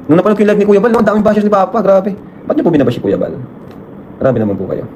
Nung napanood ko yung live ni Kuya Bal, no, ang daming bashers ni Papa, grabe. Ba't niyo po binabash si Kuya Bal? Grabe naman po kayo.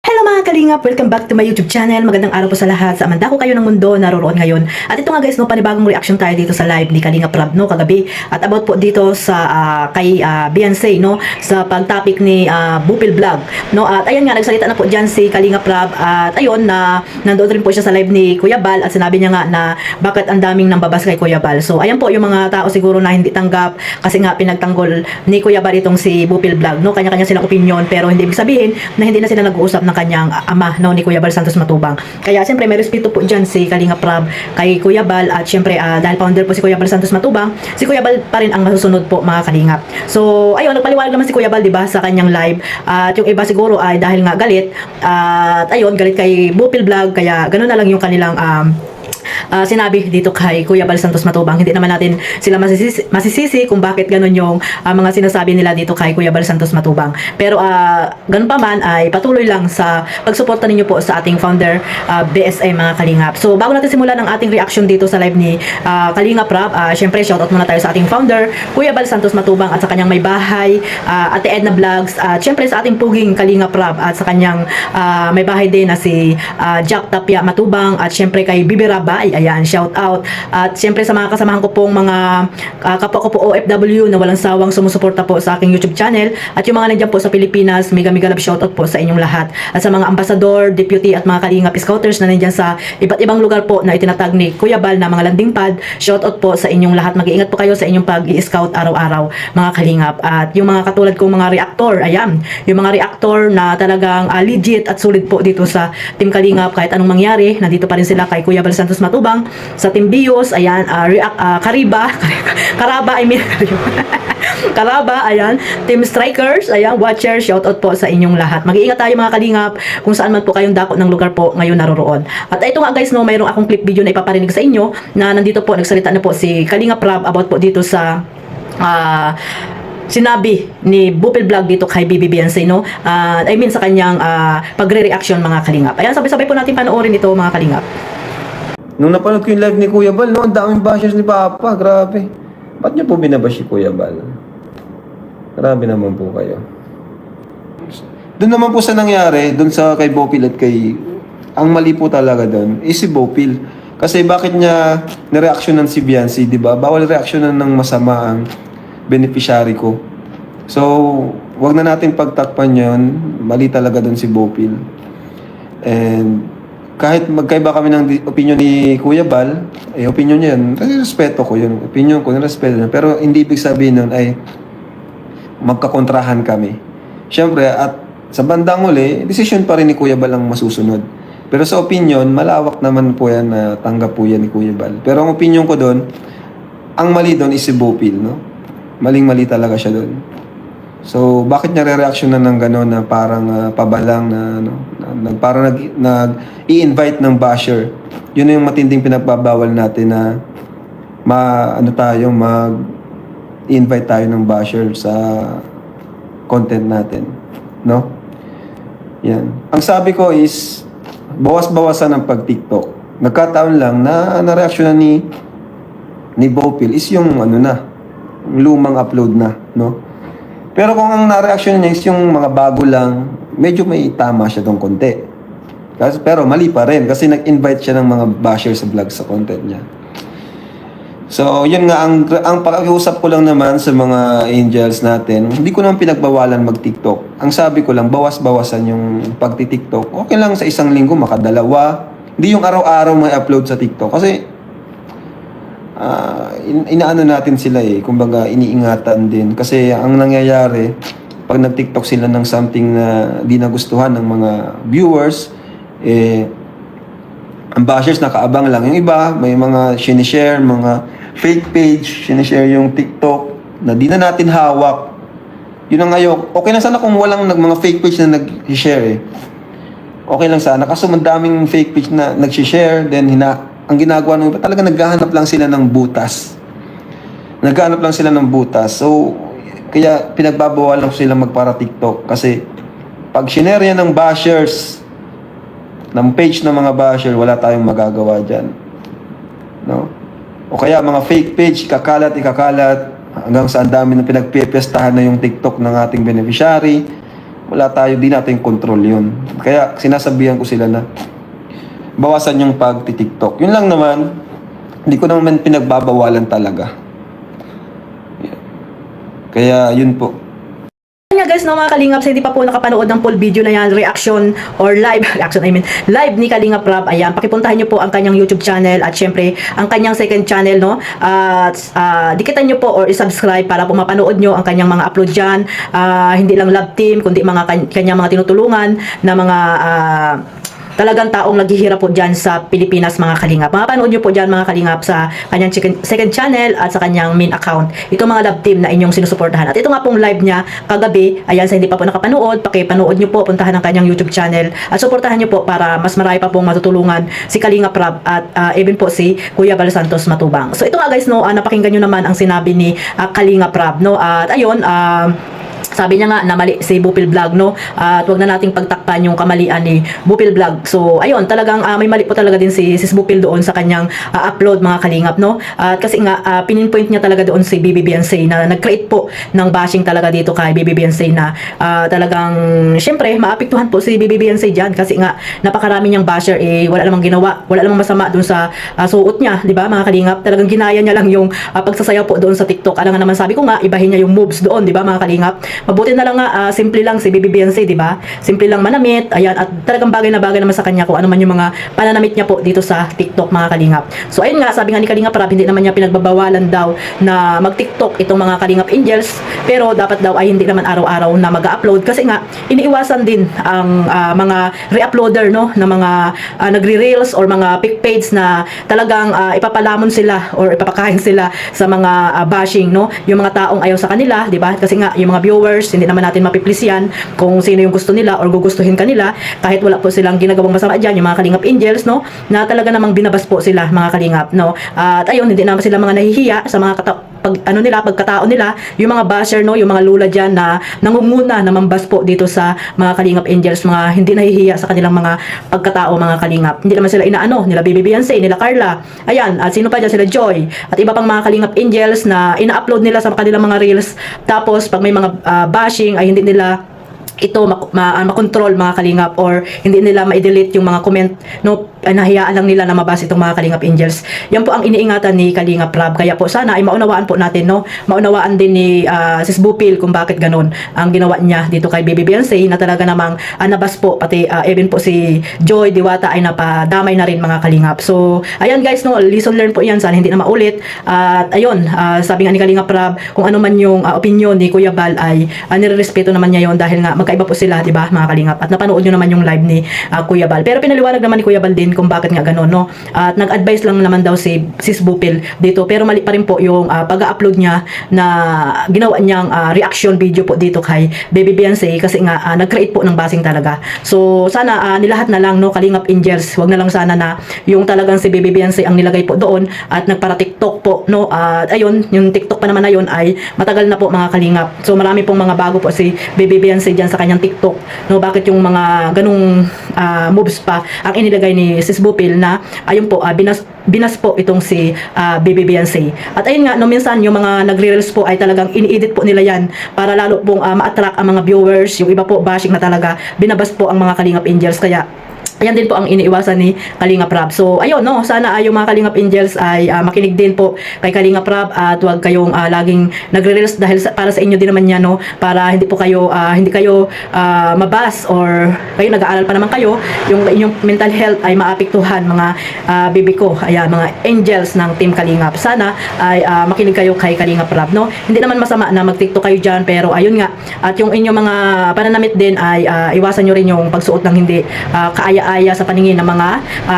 Hello mga kalingap! Welcome back to my YouTube channel. Magandang araw po sa lahat. Sa amanda ko kayo ng mundo, naroroon ngayon. At ito nga guys, no, panibagong reaction tayo dito sa live ni Kalingap Rab, no, kagabi. At about po dito sa kay Beyonce, no, sa pag-topic ni Bupil Vlog, no. At ayan nga, nagsalita na po dyan si Kalingap Rab. At ayun, na nandoon rin po siya sa live ni Kuya Bal. At sinabi niya nga na bakit ang daming nambabas kay Kuya Bal. So ayan po yung mga tao siguro na hindi tanggap kasi nga pinagtanggol ni Kuya Bal itong si Bupil Vlog, no. Kanya-kanya silang opinion, pero hindi ibig sabihin na hindi na sila nag-uusap ng kanyang ama, no, ni Kuya Bal Santos Matubang. Kaya siyempre may respeto po dyan si Kalingap Rab kay Kuya Bal. At siyempre dahil founder po si Kuya Bal Santos Matubang, si Kuya Bal pa rin ang masusunod po mga kalingap. So ayun, nagpaliwanag naman si Kuya Bal, diba, sa kanyang live. At yung iba siguro ay dahil nga galit, at ayun, galit kay Bupil Vlog, kaya ganoon na lang yung kanilang sinabi dito kay Kuya Bal Santos Matubang. Hindi naman natin sila masisisi kung bakit ganun yung mga sinasabi nila dito kay Kuya Bal Santos Matubang. Pero ganun pa man ay patuloy lang sa pagsuporta ninyo po sa ating founder BSA mga kalingap. So bago natin simulan ang ating reaction dito sa live ni Kalingap Rab, syempre shoutout muna tayo sa ating founder Kuya Bal Santos Matubang at sa kanyang may bahay, Ate Edna Vlogs, at syempre sa ating puging Kalingap Rab at sa kanyang may bahay din na si Jack Tapia Matubang, at syempre kay Bibi Raba. Ayan, shout out. At siyempre sa mga kasamahan ko pong mga kapwa ko po OFW na walang sawang sumusuporta po sa aking YouTube channel, at yung mga nandiyan po sa Pilipinas, mega love shout out po sa inyong lahat. At sa mga ambassador, deputy at mga kalingap scouters na nandiyan sa iba't ibang lugar po na itinatag ni Kuya Bal na mga landing pad, shout out po sa inyong lahat. Mag-iingat po kayo sa inyong pag-i-scout araw-araw mga kalingap. At yung mga katulad kong mga reactor, ayan, yung mga reactor na talagang legit at solid po dito sa Team Kalingap, kahit anong mangyari, nandito pa rin sila kay Kuya Bal Santos Matubang. Sa Team Bios, ayan, Karaba, I mean, Karaba, ayan, Team Strikers, ayan, Watchers, shoutout po sa inyong lahat. Mag-iingat tayo mga kalingap kung saan man po kayong dakot ng lugar po ngayon naroroon. At ito nga guys, no, mayroong akong clip video na ipaparinig sa inyo na nandito po, nagsalita na po si Kalingap Rab about po dito sa sinabi ni Bupil Vlog dito kay Bibi Beyonce, no? I mean sa kanyang pagre-reaction mga kalingap. Ayan, sabay-sabay po natin panoorin ito mga kalingap. Nung napanood ko yung live ni Kuya Bal, no, ang daming bashers ni Papa, grabe. Ba't niyo po binabash si Kuya Bal? Grabe naman po kayo. Doon naman po sa nangyari, doon sa kay Bopil at kay... Ang mali po talaga doon is si Bopil. Kasi bakit niya nireaksyonan si Beyonce, di ba? Bawal reaksyonan ng masama ang beneficiary ko. So, wag na natin pagtakpan yun. Mali talaga doon si Bopil. And... kahit magkaiba kami ng opinion ni Kuya Bal, opinion niya yun, respeto ko yun, opinion ko, respeto niya. Pero hindi ibig sabihin nun ay magkakontrahan kami. Siyempre, at sa bandang uli, decision pa rin ni Kuya Bal ang masusunod. Pero sa opinion, malawak naman po yan na tanggap po yan ni Kuya Bal. Pero ang opinion ko doon, ang mali doon is si Bopil, no? Maling-mali talaga siya doon. So, bakit niya re-reactionan ng gano'n na parang pabalang na, ano, parang nag-i-invite ng basher. Yun yung matinding pinagbabawal natin na mag-invite tayo ng basher sa content natin. No? Yan. Ang sabi ko is, bawas-bawasan ang pag-TikTok. Nagkataon lang na na-reactionan ni Bopil is yung lumang upload na, no? Pero kung ang na-reaction niya is yung mga bago lang, medyo may tama siya doon konti. Pero mali pa rin kasi nag-invite siya ng mga basher sa vlog sa content niya. So, yun nga, ang pag-uusap ko lang naman sa mga angels natin, hindi ko naman pinagbawalan mag-TikTok. Ang sabi ko lang, bawas-bawasan yung pag-TikTok. Okay lang sa isang linggo, makadalawa. Hindi yung araw-araw may upload sa TikTok. Kasi, inaano natin sila kumbaga iniingatan din kasi ang nangyayari pag nag-TikTok sila ng something na di nagustuhan ng mga viewers, ang bashers nakaabang lang. Yung iba may mga sinishare, mga fake page, sinishare yung TikTok na di na natin hawak. Yun ang ngayon, okay lang sana kung walang mga fake page na nag-share okay lang sana kasi madaming fake page na nag-share then ang ginagawa nung iba, talaga naghahanap lang sila ng butas. Naghahanap lang sila ng butas. So, kaya pinagbabawalan ko sila magpara TikTok. Kasi, pag shinare yan ng bashers, ng page ng mga basher, wala tayong magagawa dyan. No? O kaya, mga fake page, ikakalat, hanggang sa ang dami na pinagpipestahan na yung TikTok ng ating beneficiary. Wala tayo, di natin control yun. Kaya sinasabihan ko sila na bawasan yung pag-TikTok. Yun lang naman, hindi ko naman pinagbabawalan talaga. Kaya yun po. Nga guys, no, mga kalingap, sa hindi pa po nakapanood ng full video na yan, reaction or live, live ni Kalingap Rob, ayan, pakipuntahan nyo po ang kanyang YouTube channel at syempre, ang kanyang second channel, no, at dikitan nyo po or isubscribe para po mapanood nyo ang kanyang mga upload dyan, hindi lang love team, kundi mga kanyang mga tinutulungan na mga, talagang taong naghihirap po dyan sa Pilipinas, mga kalingap. Mapanood nyo po dyan, mga kalingap, sa kanyang second channel at sa kanyang main account. Ito mga love team na inyong sinusuportahan. At ito nga pong live niya kagabi, ayan, sa hindi pa po nakapanood, pakipanood nyo po, puntahan ang kanyang YouTube channel at suportahan nyo po para mas marami pa pong matutulungan si Kalingap Rob at even po si Kuya Bal Santos Matubang. So ito nga guys, no, napakinggan nyo naman ang sinabi ni Kalingap Rob, no, at ayun, sabi niya nga na mali si Bupil Vlog, no? At wag na nating pagtakpan yung kamalian ni Bupil Vlog. So, ayun, talagang may mali po talaga din si Sis Bupil doon sa kanyang upload, mga kalingap, no? At kasi nga, pininpoint niya talaga doon si BBBNC na nag-create po ng bashing talaga dito kay BBBNC na talagang, syempre, maapektuhan po si BBBNC dyan kasi nga, napakarami niyang basher, wala namang ginawa, wala namang masama doon sa suot niya, di ba, mga kalingap? Talagang ginaya niya lang yung pagsasayaw po doon sa TikTok. Alam nga naman, sabi ko nga, ibahin niya yung moves doon, di ba, mga kalingap? Mabuti na lang nga, simple lang si BBBNC, di ba? Simple lang manamit, ayan, at talagang bagay na bagay naman sa kanya kung ano man yung mga pananamit niya po dito sa TikTok, mga kalingap. So, ayun nga, sabi nga ni Kalingap Rob, hindi naman niya pinagbabawalan daw na mag-TikTok itong mga Kalingap Angels, pero dapat daw ay hindi naman araw-araw na mag-upload kasi nga, iniiwasan din ang mga re-uploader, no, na mga nagre-reels or mga pic page na talagang ipapalamon sila or ipapakain sila sa mga bashing, no, yung mga taong ayaw sa kanila, di ba? Kasi nga, yung mga viewers, hindi naman natin mapiplis yan kung sino yung gusto nila or gugustuhin kanila kahit wala po silang ginagawang masama dyan, yung mga Kalingap Angels, no, na talaga namang binabas po sila, mga kalingap, no, at ayun, hindi naman sila mga nahihiya sa mga pagkatao nila, yung mga basher, no, yung mga lula dyan na nangunguna na mambas po dito sa mga Kalingap Angels, mga hindi nahihiya sa kanilang mga pagkatao, mga kalingap. Hindi naman sila inaano, nila BBBNC, nila Carla, ayan, at sino pa dyan, sila Joy, at iba pang mga Kalingap Angels na ina-upload nila sa kanilang mga reels, tapos pag may mga bashing ay hindi nila ito makontrol, mga kalingap, or hindi nila ma-delete yung mga comment, no, nahiyaan lang nila na mabasa itong mga Kalingap Angels. Yan po ang iniingatan ni Kalingap Rob. Kaya po sana ay maunawaan po natin, no, maunawaan din ni Sis Bupil kung bakit ganun ang ginawa niya dito kay BBBNC na talaga namang nabas po, pati even po si Joy Diwata ay napadamay na rin, mga kalingap. So ayan guys, no, lesson learned po yan, sana hindi na maulit. At ayun, sabi nga ni Kalingap Rob, kung ano man yung opinion ni Kuya Bal ay nirerespeto naman niya yon dahil nga magkaiba po sila, di ba, mga kalingap, at napanood nyo naman yung live ni Kuya Bal, pero pinaliwanag naman ni Kuya Bal din kung bakit nga ganun, no, at nag-advise lang naman daw si Sis Bupil dito, pero mali pa rin po yung pag-upload niya na ginawa niyang reaction video po dito kay BBBNC kasi nga nag-create po ng basing talaga. So sana nilahat na lang, no, Kalingap Angels, wag na lang sana na yung talagang si BBBNC ang nilagay po doon at nagpara TikTok po, no, at ayun, yung TikTok pa naman na yun ay matagal na po, mga kalingap. So marami pong mga bago po si BBBNC dyan sa kanyang TikTok, no, bakit yung mga ganung moves pa ang inilagay ni Sis Bupil na ayun po, binas po itong si BBBNC. At ayun nga, no, minsan yung mga nagre-reels po ay talagang ini-edit po nila yan para lalo pong ma-attract ang mga viewers, yung iba po bashing na talaga binabas po ang mga Kalingap Angels. Kaya ayan din po ang iniiwasan ni Kalingap Rob. So ayun, no, sana yung mga Kalingap Angels ay makinig din po kay Kalingap Rob at huwag kayong laging nagre-reels dahil para sa inyo din naman yan, no, para hindi po kayo hindi kayo mabas or kayo nag-aaral pa naman kayo, yung inyong mental health ay maapektuhan, mga baby ko, ayan, mga angels ng Team Kalingap. Sana ay makinig kayo kay Kalingap Rob, no. Hindi naman masama na mag-TikTok kayo dyan, pero ayun nga, at yung inyong mga pananamit din ay iwasan nyo rin yung pagsuot ng hindi kaaya-aya sa paningin ng mga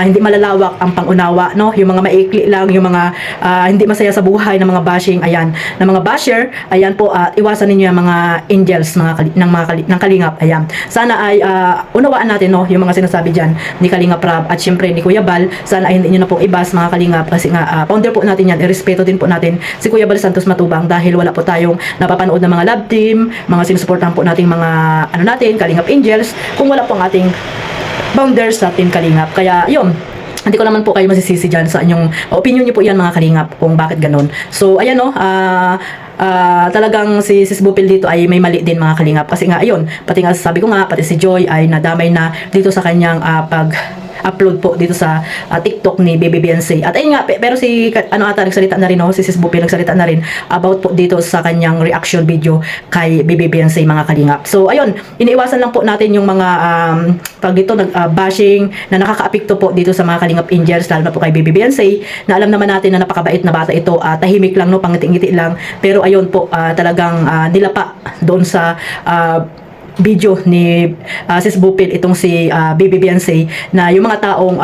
hindi malalawak ang pangunawa, no, yung mga maikli lang, yung mga hindi masaya sa buhay ng mga bashing, ayan, ng mga basher, ayan po, iwasan niyo yung mga angels, ng Kalingap, ayan. Sana ay unawaan natin, no, yung mga sinasabi dyan ni Kalingap Rob at syempre ni Kuya Bal. Sana ay hindi nyo na pong ibas, mga kalingap, kasi nga founder po natin yan, irespeto din po natin si Kuya Bal Santos Matubang dahil wala po tayong napapanood ng mga love team, mga sinusuportahan po nating mga Kalingap Angels kung wala po ang ating founders sa Team Kalingap. Kaya yun, hindi ko naman po kayo masisisi dyan sa inyong opinion niyo po yan, mga kalingap, kung bakit ganun. So ayan, no, talagang si Sis Bupil dito ay may mali din mga kalingap. Kasi nga ayun, pati nga sabi ko nga, pati si Joy ay nadamay na dito sa kanyang upload po dito sa TikTok ni Baby Beyonce. At ayun nga, pero si ata nagsalita na rin, no? Si Sis Bupil nagsalita na rin about po dito sa kanyang reaction video kay Baby Beyonce mga kalingap. So ayun, iniiwasan lang po natin yung mga pag dito bashing na nakakaapekto po dito sa mga kalingap angels, lalo na po kay Baby Beyonce, na alam naman natin na napakabait na bata ito, tahimik lang, no, pangiti-ngiti lang, pero ayun po, talagang nilapa doon sa video ni Sis Bupil itong si Baby Beyonce, na yung mga taong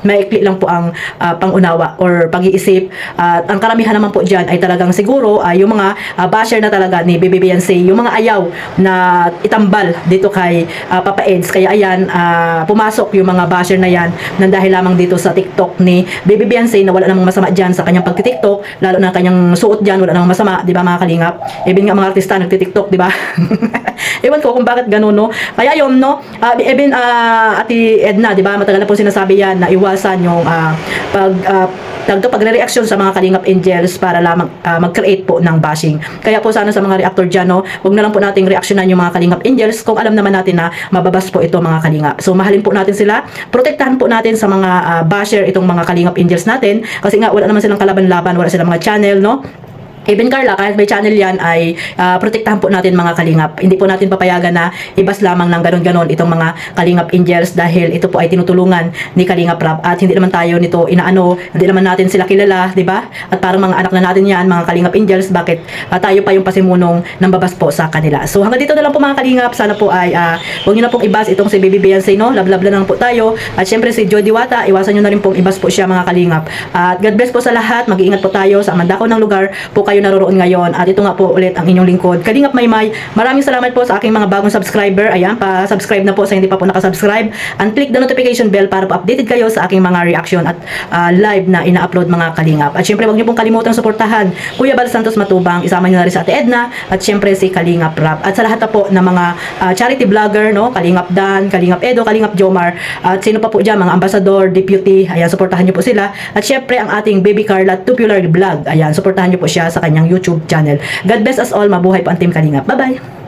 maikli lang po ang pangunawa or pag-iisip, at ang karamihan naman po dyan ay talagang siguro yung mga basher na talaga ni Baby Beyonce, yung mga ayaw na itambal dito kay Papa Eds. Kaya ayan, pumasok yung mga basher na yan nang dahil lamang dito sa TikTok ni Baby Beyonce, na wala namang masama dyan sa kanyang pagti-TikTok, lalo na kanyang suot dyan, wala namang masama, di ba mga kalingap? Even nga mga artista nagti-TikTok, di ba? Ewan ko kung bakit ganun, no? Kaya yun, no? Even Ate Edna, di ba? Matagal na po sinasabi yan na iwasan yung pagre-reaction sa mga kalingap angels para lamang mag-create po ng bashing. Kaya po sana sa mga reactor dyan, no? Huwag na lang po nating reaksyonan yung mga kalingap angels kung alam naman natin na mababas po ito mga kalingap. So mahalin po natin sila, protektahan po natin sa mga basher itong mga kalingap angels natin, kasi nga wala naman silang kalaban-laban, wala silang mga channel, no? Even Carla, kahit may channel yan, ay protektahan po natin mga kalingap. Hindi po natin papayagan na ibas lamang ng ganon-ganon itong mga kalingap angels, dahil ito po ay tinutulungan ni Kalingap Rab, at hindi naman tayo nito inaano, hindi naman natin sila kilala, di ba? At parang mga anak na natin yan, mga kalingap angels, bakit tayo pa yung pasimunong nambabas po sa kanila? So hanggang dito na lang po mga kalingap. Sana po ay huwag nyo na pong ibas itong si Baby Beyonce, no? Love-love na lang po tayo. At syempre si Joy Diwata, iwasan nyo na rin pong ibas po siya mga kalingap. At God bless po sa lahat. Mag-iingat po tayo sa mandako ng lugar po kayo naroroon ngayon. At ito nga po ulit ang inyong lingkod, Kalingap Maymay. Maraming salamat po sa aking mga bagong subscriber. Ayan, pa-subscribe na po sa hindi pa po nakasubscribe, and click the notification bell para po updated kayo sa aking mga reaction at live na ina-upload mga kalingap. At syempre, huwag niyo pong kalimutang suportahan Kuya Bal Santos Matubang, isama niyo na rin sa Ate Edna, at syempre si Kalingap Rab. At sa lahat na po ng mga charity vlogger, no? Kalingap Dan, Kalingap Edo, Kalingap Jomar, at sino pa po dyan, mga ambassador, deputy, ayan, suportahan niyo po sila. At syempre, ang ating Baby Carla Tubular Vlog, ayan, suportahan niyo po siya sa kanyang YouTube channel. God bless us all. Mabuhay po ang Team Kalingap. Bye-bye!